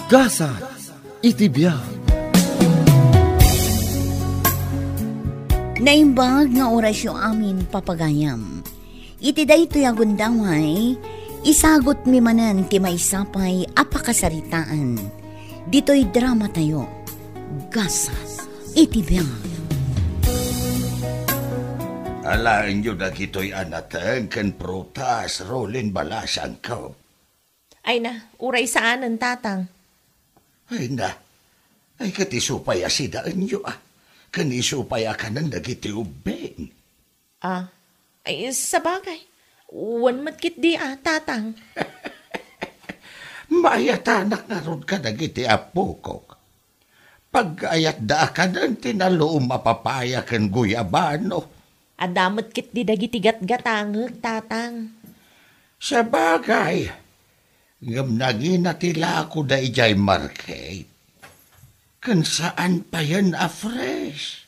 Gasa iti biyak. Naimbag nga orasyo amin papagayam. Iti daytoy agundaway, isagot mi manan ti maisapay apakasaritaan. Dito'y drama tayo. Gasa iti biyak. Alain nyo na kito'y anatan kan prutas, rolin balasan ko. Ay na, uray saan ang tatang? Ay na, ay katisupay asidaan nyo Kanisupay ka ng nagiti ubeng. Ay sa bagay. Uwan matkit di tatang. Mayatanak na ron ka nagiti apo ko. Pag-ayat da ka ng tinaloom mapapaya kan guyabano. Adamot kit di dagiti gat-gatangag, tatang. Sa bagay, ngam naginatila ako da ijay market. Kan saan pa yan fresh?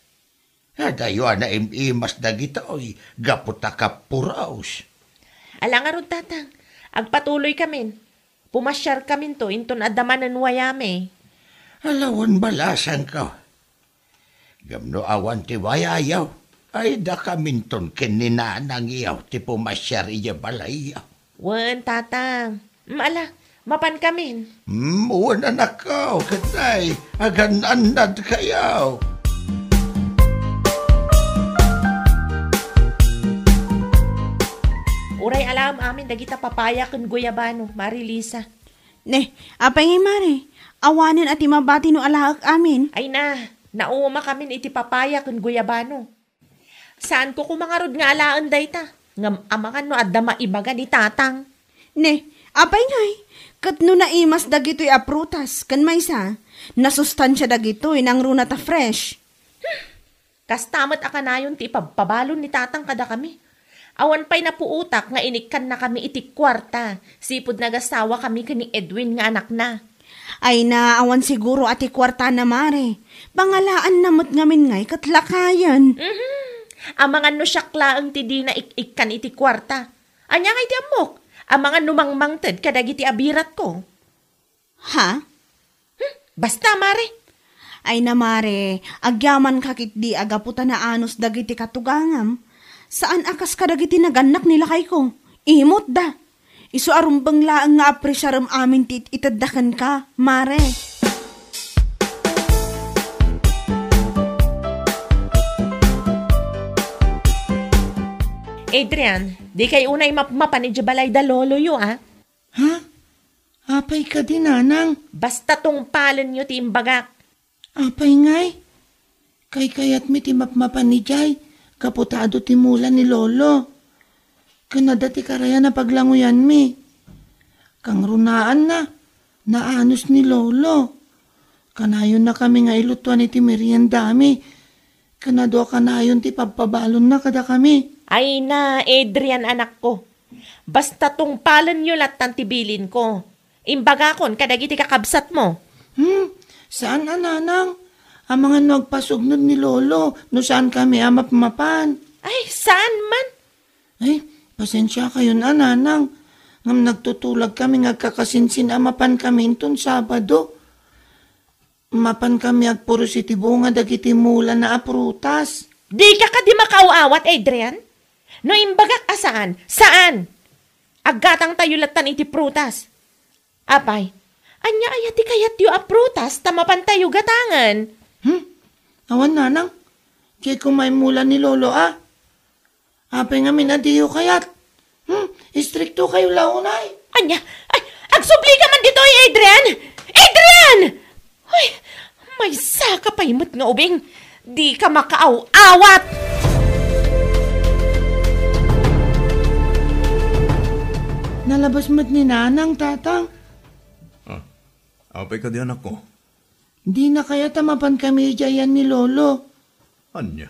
Dayo na imas da gito'y gaputa ka puraos. Alangarod, tatang. Agpatuloy kamin. Pumasyar kamin to inton adamanan wayame. Alawan balasan ka. Gamno awan ti wayayaw. Ay da kaminton kininanang iyaw ti pumasyar iya balayaw. Wan, tatang. Maala, mapan kamin. Uwan anak ko, katay. Agan-anad kayaw. Uray alam amin dagita papaya kun guyabano, Marilisa. Ne, apay ngay mare. Awanin at imabati no alaak amin. Ay na, nauma kamin iti papaya kun guyabano. Saan ko kumangarod nga alaan dayta? Ngam amangan no adda maibaga ni tatang. Ne, apay ngay. Kat no naimas dagito'y aprutas, kan maysa, nasustansya dagito'y nang runa ta fresh. Kastamat akanayon ti ipagpabalon ni tatang kada kami. Awan pa'y napuutak nga inikkan na kami iti kwarta. Sipod nagasawa kami kani Edwin nga anak na. Ay na, awan siguro ati kwarta na mare. Pangalaan namot ngamin ngay katlakayan. Amangan no syakla ang ti di na ikkan iti kwarta. Anya nga iti amok. Amangan numangmangted kadag iti abirat ko. Ha? Basta, mare. Ay na mare, agyaman kakit di agaputa na anos dagiti katugangam. Saan akas kadagiti naganak nila kay ko? Imot da. Isu arumbang laang nga apresyaram amin tit itadakan ka, mare. Adrian, di kay unay mapanidya balay da lolo yo, Ha? Apay ka din, nanang. Basta tong palan nyo ti imbagak. Apay ngay. Kayat mi ti mapanijay. Kaputado ti mula ni lolo. Kanada ti karaya na paglanguyan mi. Kang runaan na. Naanos ni lolo. Kanayon na kami nga ilutuan iti meriendami. Kanado kanayon ti pagpabalon na kada kami. Ay na, Adrian anak ko. Basta tong palan nyo latan tibilin ko. Imbagakon kadagiti kakabsat mo. Saan nanang? Ang mga nagpasugnod ni lolo, no saan kami amap-mapan. Ay, saan man? Ay, pasensya kayo na, nanang. Ngam nagtutulag kami ngagkakasinsin amapan kami itong Sabado. Mapan kami agpuro si tibunga dagiti mula na aprutas. Di ka di makaawat, Adrian? No imbagak asaan? Saan? Aggatang tayo latan iti prutas. Apay, anya ayati kayat yu aprutas tamapan tayo gatangan. Awan nanang, kaya kumay mula ni lolo Apay nga minadiyo kayat. Istrikto kayo launay. Anya, ay, agsubli ka man dito, Adrian! Adrian! Ay, may saka pa imot nga ubing. Di ka makaaw-awat! Nalabas mat ni nanang, tatang. Apay ka di anak ko. Di na kaya tamapan kami jayan ni lolo. Anya,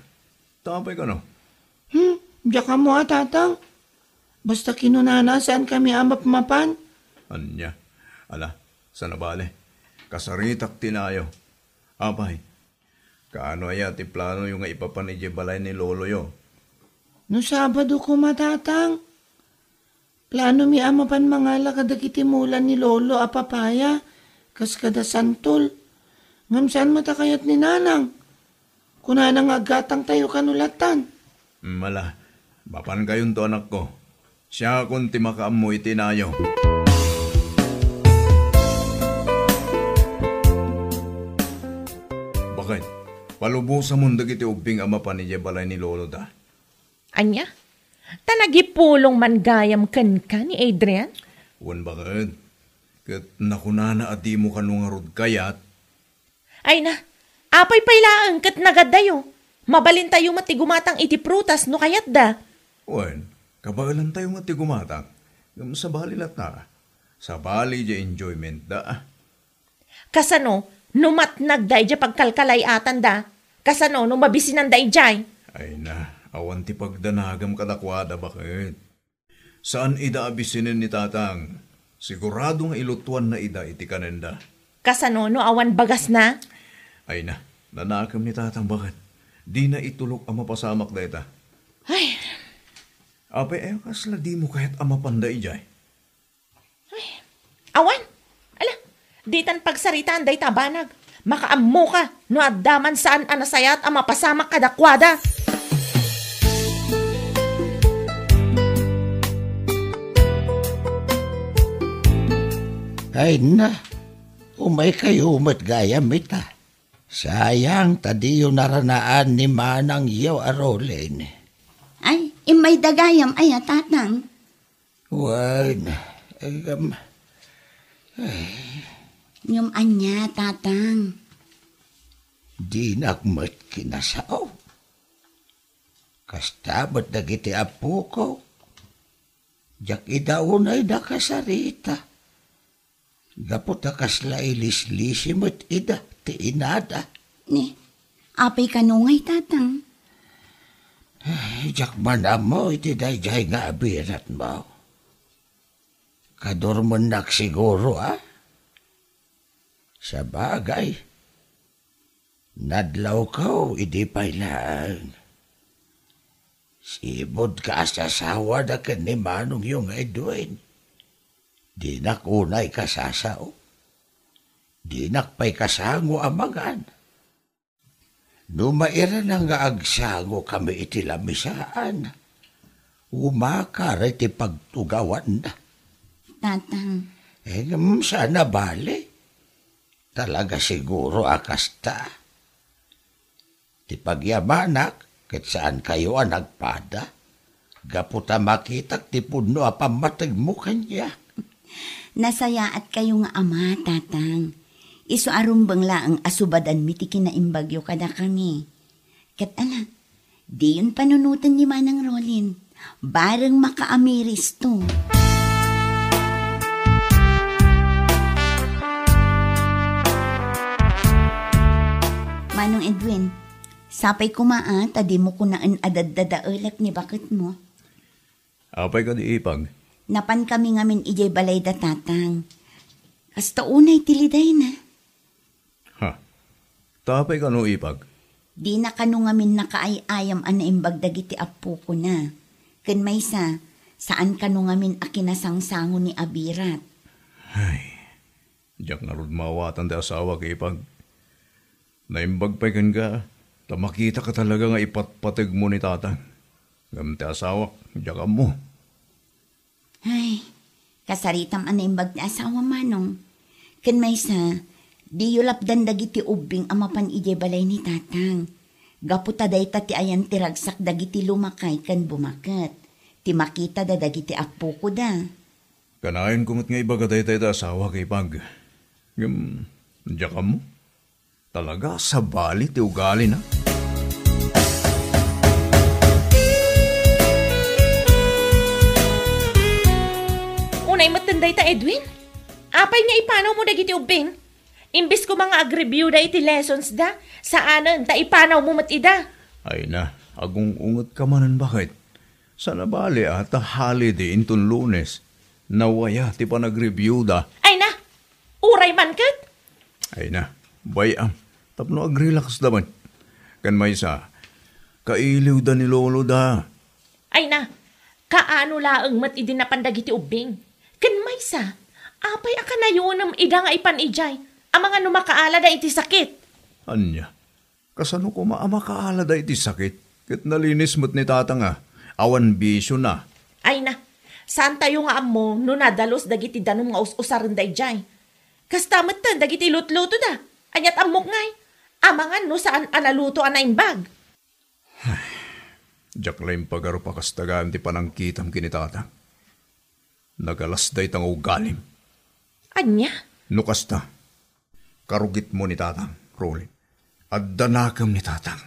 tapay ka no? Diya ka mo tatang. Basta kinunana saan kami amap-mapan. Anya, ala, sana bale. Kasaritak tinayo. Apay, kaano aya ti plano yung ipapanidya balay ni lolo yo? No Sabado ko matatang. Plano mi amapan mga lakadagiti mula ni lolo apapaya. Kas kada santol. Ngam saan matakayat ni nanang? Kunanang agatang tayo kanulatan. Mala, bapan kayon to anak ko. Siya kung timakaam mo itinayo. Bakit? Palubusan mo dagiti ubing ama pa ni balay ni Lolo da. Anya? Tanagipulong man gayam kan ni Adrian? Wan bakit? Kat nakunana at di mo kanungarod kayat. Ay na, apay pailaan kat nagadayo. Mabalin tayo matigumatang iti prutas no kayat da. Wan, kabagalan tayo nga tigumatang. Sa bali lata. Sa bali di enjoyment da. Kasano, numat nagday di pagkalkalayatan da. Kasano, numabisinan da ijay. Ay na, awan ti pagdanagam kadakwada bakit? Saan ida abisinin ni tatang? Siguradong ilutuan na ida iti kanenda. Kasano, no awan bagas na? Ay na, nanakam ni tatang bakit? Di na itulok ang mapasamak da ita. Ay, Apay ayaw kasla di mo kahit amapanda ijay. awan. Ala, ditan pagsaritaan day tabanag. Makaammo ka, no addaman saan anasayat ang mapasamak kadakwada. Ay na, umay kayo umat gayam ita. Sayang, tadi yung naranaan ni Manang yaw arolin. Ay, imay dagayam ay tatang. Wan, Yung anya, tatang. di nakmat kinasao. Kastabat dagiti apo ko. Jak idaunay da kasarita. Gapot kasla ilis-lisimot ida, ti inada. Ni, apay kanungay, tatang. Jak manamo iti dayjay nga abirat mo. Kadormanak siguro, Sa bagay, nadlaw ko, idi pailaan. Sibod ka sa sawa da ken ni Manong yung Edwin. Di nakunay kasasao. Di nakpay kasango amagan. Numaira na nga agsango kami iti lamisaan. Umakar iti pagtugawan na. Tatang. Sana bali. Talaga siguro akasta. Ti pagyamanak, ket saan kayo nagpada? Gaputa makitak ti puno apamatag mo kanya. Nasaya at kayo nga ama, tatang. Iso arumbang laang asubadan miti kinaimbagyo kada kami. Ket ala, di yun panunutan ni Manang Rolin. Bareng makaamiris to. Manong Edwin, sapay kumaa, tadi mo kunaan adad-dadaulak ni bakit mo. Apay ka di ipag. Napan kami ngamin ijay balay da tatang. Hasta unay tiliday na. Ha? Tapay ka no ipag. Di na kanu ngamin nakaayayam ana imbag dagiti apo ko na. Ken maysa, saan kanu ngamin akinasangsango ni Abirat. Ay, diyak narod mawatan da asawa kay ipag. Naimbag pa'y kan ka, tamakita ka talaga nga ipatpatag mo ni tatang. Gamte asawak, diyak mo. Ay, kasaritam ana imbag ti asawa manong. Ken maysa, di yulapdan dagiti ubing amapan ijay balay ni tatang. Gaputa day ti ayan tiragsak dagiti lumakay kan bumaket. Ti makita da dagiti apo ko da. Kanayan kumot nga ibagaday tayo da asawa kay ipag. Diyak mo? Talaga sa bali ti ugali na. Unay matanday ta Edwin? Apay nga ipanaw mo dagiti ubing? Imbis ko mga agribyo da iti lessons da, saanan ta ipanaw mo matida? Ay na, agong ungot ka manan bakit? Sana bali ata holiday inton Lunes. Nawaya ti pa nag-review da. Ay na, uray man kat? Ay na, bayam. Tapno ag-relax daman. Kan may sa, kailiw da ni Lolo da. Ay na, kaano laang mat idinapandagiti ubing? Kan maysa, Apay aka na yun ang ida nga ipan ijay. Ang mga numakaala da iti sakit. Anya, kasano ko maamakaala da iti sakit? Kat nalinis mo't ni tata nga. Awan bisyo na. Ay na, saan tayo nga amo no nadalos dagiti danom nga us-usaran da ijay. Kastamat ta dagiti lutluto da. Anyat amok ngay. Amangan no saan analuto anaimbag. Diyak lang pagaro pa kastagaan ti panangkitam kinitata. Nagalas day tang ugalim. Anya? No kasta, karugit mo ni tatang, Rolin. At danakam ni tatang.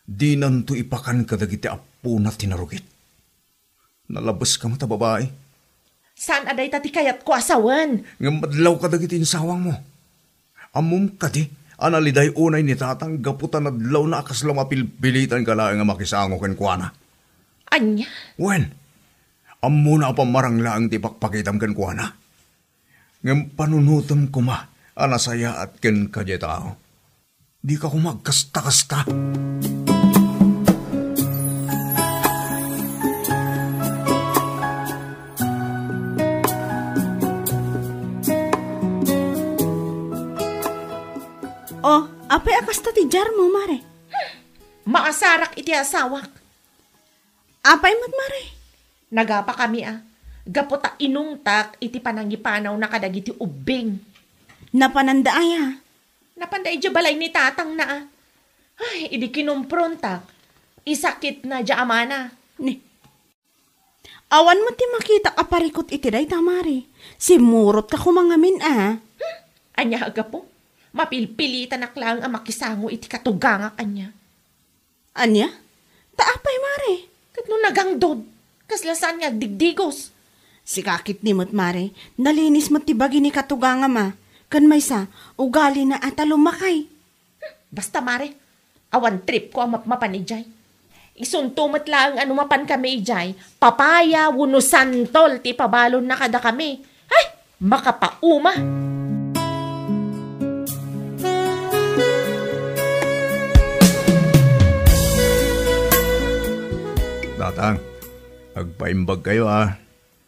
Di nanto ipakan kadagiti apo na tinarugit. Nalabas ka mata babae. Saan aday tati kayat ko asawan? Ngamadlaw kadagiti insawang mo. Amum kadi, analiday unay ni tatang gaputan adlaw na akas lang mapilbilitan ka lang nga makisango ken kuana. Anya? Wen, ammo na pamarang lang ti pakpakitam ken kuana. Ngam panunutom ko ma, anasaya at ken kadya tao. Di ka ko magkasta-kasta. Oh, apay akas ta ti jar mo, mare. Maasarak iti asawak. Apay mat, mare. Nagapa kami Gaputa inungtak iti panangipanaw na kadagiti ubing. Napanandaaya. Napanday di balay ni tatang na Ay, idi kinumprontak. Isakit na di amana. Ni. Awan mo ti makita kaparikot iti day tamari. Simurot ka kumangamin Anya aga po. Mapilpilitan aklang ang makisango iti katuganga kanya. Anya? Taapay, mare. Kat no nagangdod. Kaslasan nga digdigos. Si kakit ni mo't, mare. Nalinis mo't tibagi ni katuganga ma. Kan may sa, ugali na at lumakay. Basta mare, awan trip ko ang mapanijay. Isuntumat lang ano mapan kami ijay. Papaya, wuno santol, ti pabalon na kada kami. Ay, makapauma. Tatang, agpaimbag kayo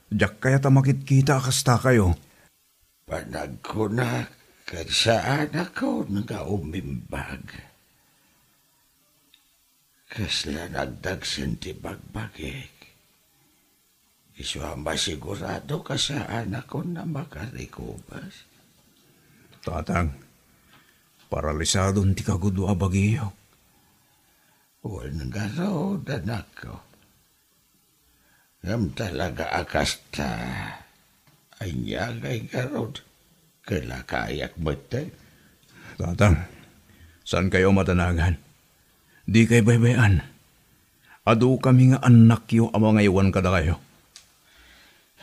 Diyak kaya tamakit-kita kasta kayo. Panag ko na, kasaan ako nag-aumimbag. Kasla nagdagsan ti bagbagik. Iswa masigurado kasaan ako na makarikubas. Tatang, paralisado ti kagudwa bagiyo. Walang garo, danak ko. Ngam talaga akasta ay niyagay garod. Kalakayak matay. Tatang, saan kayo matanagan? Di kay baybayan. Ado kami nga anak yo ang mga iwan kada kayo.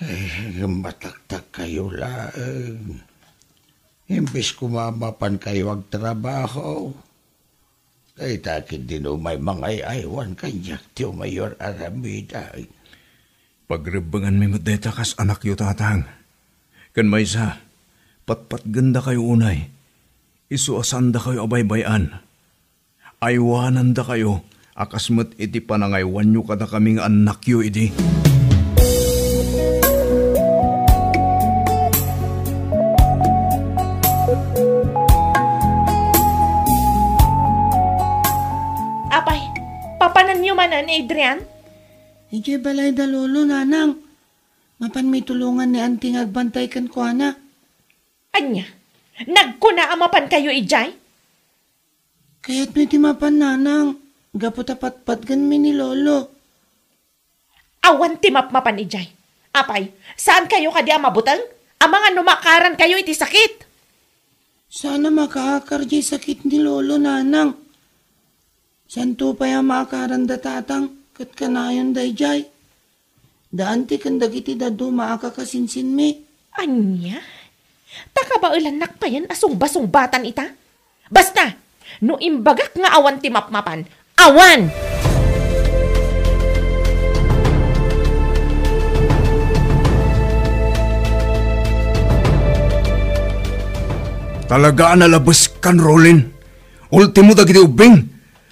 Ay, mataktak kayo lang. Imbis kumamapan kayo ang trabaho. Ay takit din may mga iwan kanyak tiyo Mayor Aramida. Pagribangan mi madeta kas anak yo tatang. Kan may sa, patpat ganda kayo unay. Isuasanda kayo abaybayan. Aywanan da kayo, akasmat iti panangaywan nyo kada kaming anak yo iti. Apay, papanan nyo manan, Adrian? Ije balay da lolo, nanang. Mapan may tulungan ni anting agbantay kan ko, ana. Anya, nagkuna amapan kayo, ijay? Kaya't may timapan, nanang. Gapot-apat-pat gan mi ni lolo. Awan timap-mapan, ijay. Apay, saan kayo kadi amabutang? Ang mga numakaran kayo iti sakit. Sana makaakar jay sakit ni lolo, nanang. Santo pa yung maakaran da tatang. Kat kanayon day jay. Daan ti kandag iti dadu maakakasinsin mi. Anya? Taka ba ulanak pa yan asong-basong-batan ita? Basta, no imbagak nga awan timap-mapan. Awan! Talaga nalabas kan Rolin. Ultimo dagiti ubing.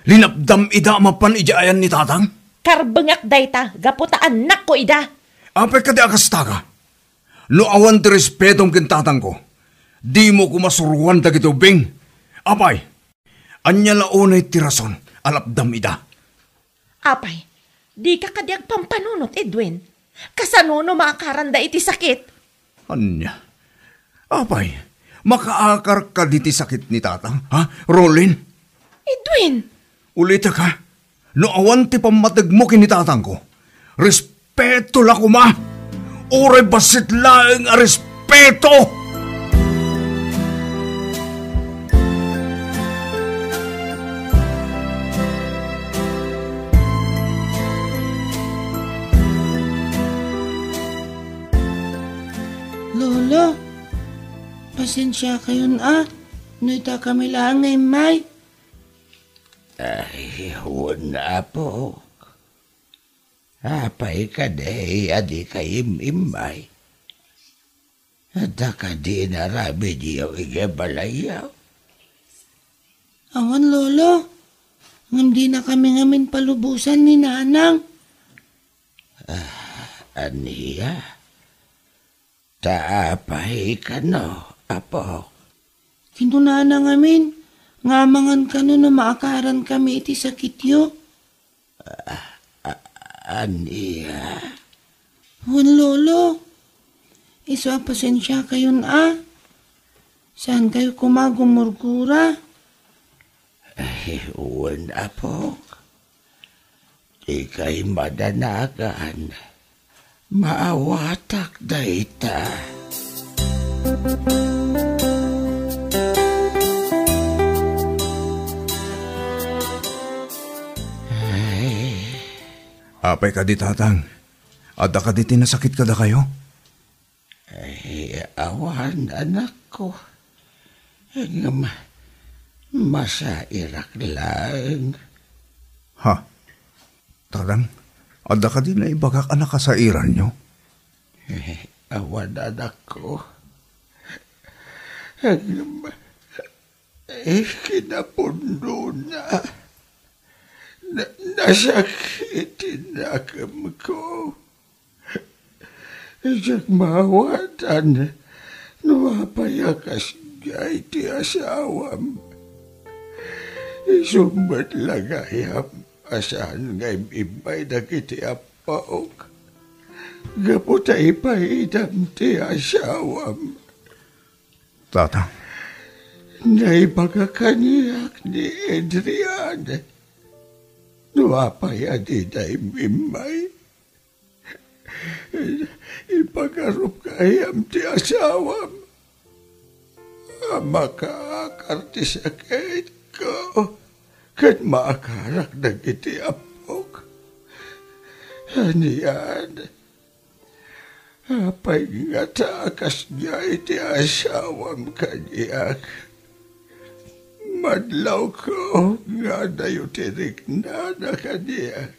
Linapdam ida mapan ijayan ni tatang. Karbengak dayta, gaputa anak ko ida. Apay ka di akastaga. No awan ti respetong kintatang ko, di mo kumasuruan dagiti ubing. Apay, anya launay ti rason, alapdam ida. Apay, di ka kadiag pampanunot, Edwin. Kasano no maakaranda iti sakit? Anya? Apay, makaakar ka di ti sakit ni tatang, ha? Rolin? Edwin! Ulita ka, no awan ti pamatag mo kinitatang ko. Respeto la kuma! Oray basit laeng a respeto! Lolo, pasensya kayo na. Nuita kami lang ngay may. Ay, wala po. Apay ka day, adi kayim imay. Ada ka di narabi diyo igabalayaw. Awan, Lolo. Hindi na kami ngamin palubusan ni Nanang. Aniya? Taapay ka no, apo. Kinunana ngamin. Ngamangan ka no na maakaran kami iti sakit yo. Aniya? Awan, Lolo. Isa pasensya kayo na. Saan kayo kumagumurgura? Ay, wala po. Di kay madanagan. Maawatak da ita. Apay ka di tatang, ada ka di tinasakit ka da kayo? Ay, awan anak ko. Masairak lang. Ha? Tatang, ada ka di na ibagak anak ka sa iran nyo? Awan anak ko. Kinapundo na. Nasakitin na ko. Isang mawatan. Nuwapayakas niya iti asawam. Isumbat lagayam. Asahan nga'y imay na kiti apaok. Gaputay pa idam ti asawam. Tatang. Naipagakaniyak ni Adrian. Nuapaya di na imay. Ipagarup kayam ti asawam. Makaakar ti sakit ko. Kat maakarak na kiti apok. Aniyan. Apay nga takas niya iti asawam kanyak. Madlaw ko nga dayo tirik na kanyak.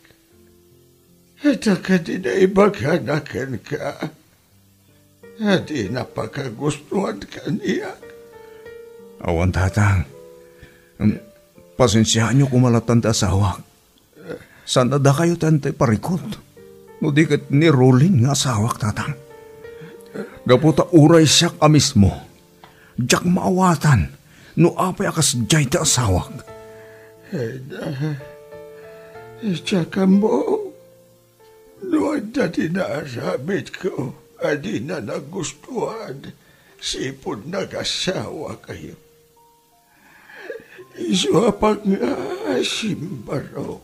At akadi na ibaganakan ka. At inapakagustuhan kanyak. Awan tatang. Pasensyahan nyo kumalatan ta asawak. Sana da kayo tante parikot. No di kat ni Rolling nga asawak tatang. Gaputa uray siya ka mismo. Diyak maawatan. No apay akas jay ta asawak. Tsaka mo. No dati na asabit ko. Adi na nagustuhan. Sipon nag-asawa kayo. Isuapag nga simbaro.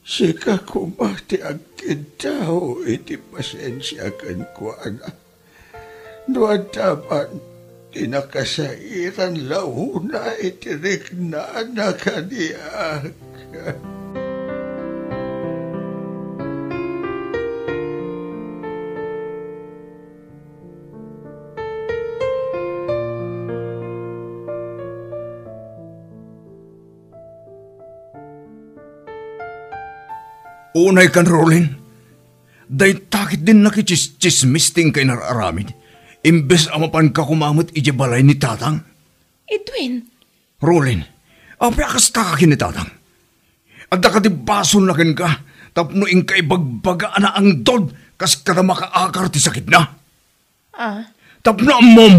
Sika kumati ang kintao iti pasensya kan ko ana. Doon taman, tinakasairan launa iti rikna na kaniyak. Unay kan Rolin, day takit din nakichismisting kay nararamid, imbes amapan ka kumamot ijabalay ni tatang. Edwin! Rolin, apay akas takakin ni tatang. At nakatibason na kin ka, tapno ing kaibagbaga na ang dod, kas kada makaakar ti sakit na. Tapno ammom!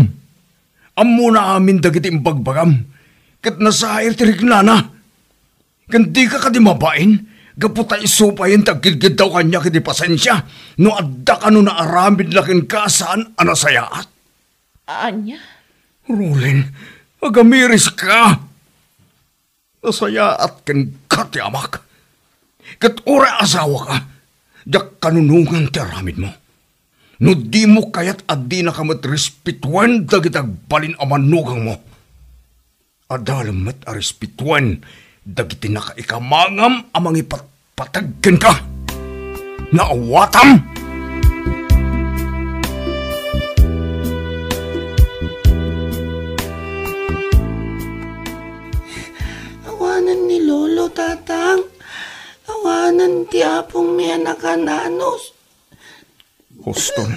Ammo na amin dagiti imbagbagam. Kat nasair tirik nana. Kandi ka kadi mabain. Gaputa isupayin tagilgid daw kanya kiti pasensya. No adda ka no naaramid lakin ka saan anasayaat. Anya? Rulin, agamiris ka. Nasayaat ken kati amak. Kat ora asawa ka. Dak kanunungan ti aramid mo. No di mo kayat addi na kamat respituan dagitag balin amanugang mo. Adalamat a respituan dagiti nakaikamangam amang ipatpataggan ka. Naawatam! Awanan ni Lolo, tatang. Awanan ti apong mi anakananos. Huston,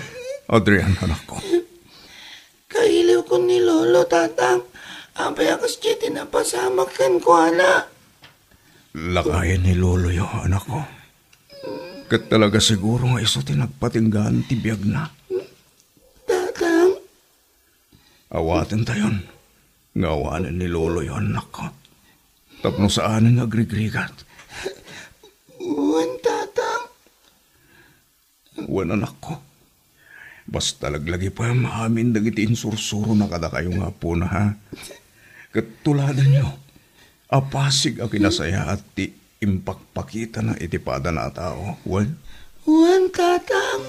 Adrian, anak ko. Kailiw ko ni Lolo, tatang. Abay akas di tinapasamakan ko, ana. Lakayan ni Lolo yo, anak ko. Kat talaga siguro nga iso tinagpatinggan ti biyag na. Tatang. Awatin tayon. Ngawanan ni Lolo yo, anak ko. Tapno saan nga agrigrigat. Uwan, tatang. Uwan, anak ko. Basta laglagi pa maamin dagiti insursuro na kada kayo nga po na ha. Katuladan nyo, apasig ang kinasaya at ti impakpakita na itipada na tao. Uwan? Uwan, tatang.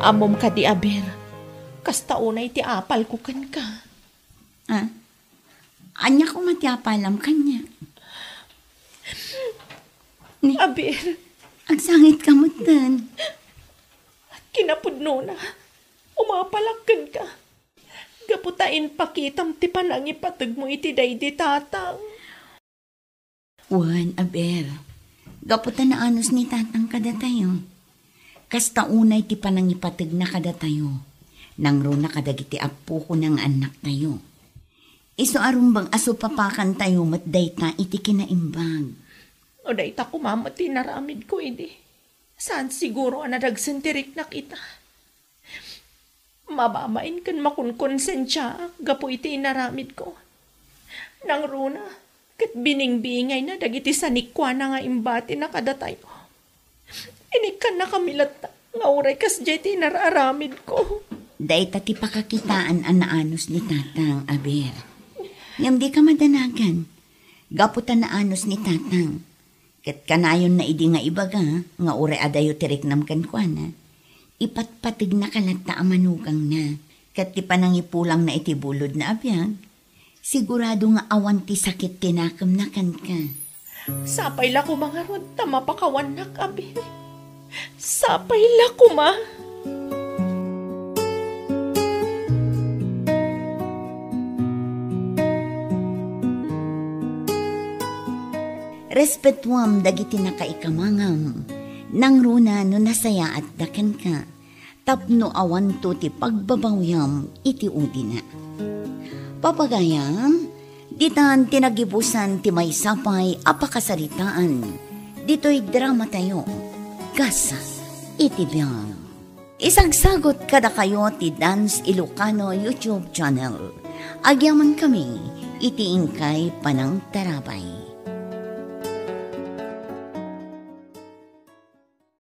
Amom ka di aber. Kasta unay ti apal ko kan ka. Anya ko matiapalam kanya. Aber, Ang sangit ka mo tan. kinapudno na. Umapalakkan ka. Gaputain pakitam ti panang ipatag mo iti daydi tatang. Juan, aber. Gaputan na anos ni tatang kada tayo. Kasta unay ti panangipatag na kada tayo. Nang ro na kadagiti apo ko ng anak tayo. Iso arumbang aso papakan tayo matday ta iti kinaimbag. O day ta kumamat tinaramid ko hindi. Saan siguro ang nadagsantirik na kita? Mabamain kan makunkonsensya gapo iti inaramid ko. Nang runa, kat bining-bingay na dagiti sanikwa na nga imbati na kada tayo. Inikan na kamilat nga uray kas jay tinararamid ko. Day ta ti pakakitaan ang naanos ni tatang, aber. Ngam di ka madanagan. Gaputan na anos ni tatang. Kat kanayon na idi nga ibaga, nga ure adayo tiriknam kan kwa na. Ipatpatig na kalata amanugang na. Kat ti panangipulang na iti bulod na abiyag. Sigurado nga awan ti sakit tinakam na kan ka. Sapay la ko mga rod, tama pa kawanak, abi. Sapay la ko ma. Respetuam dagiti nakaikamangam. Nang runa no nasaya at dakan ka. Tapno awan to ti pagbabawyam iti udi na. Papagayam, ditan tinagibusan ti may sapay apakasaritaan. Dito'y drama tayo. Kasa iti biyang. Isagsagot kada kayo ti Dance Ilocano YouTube channel. Agyaman kami iti ingkay panang tarabay.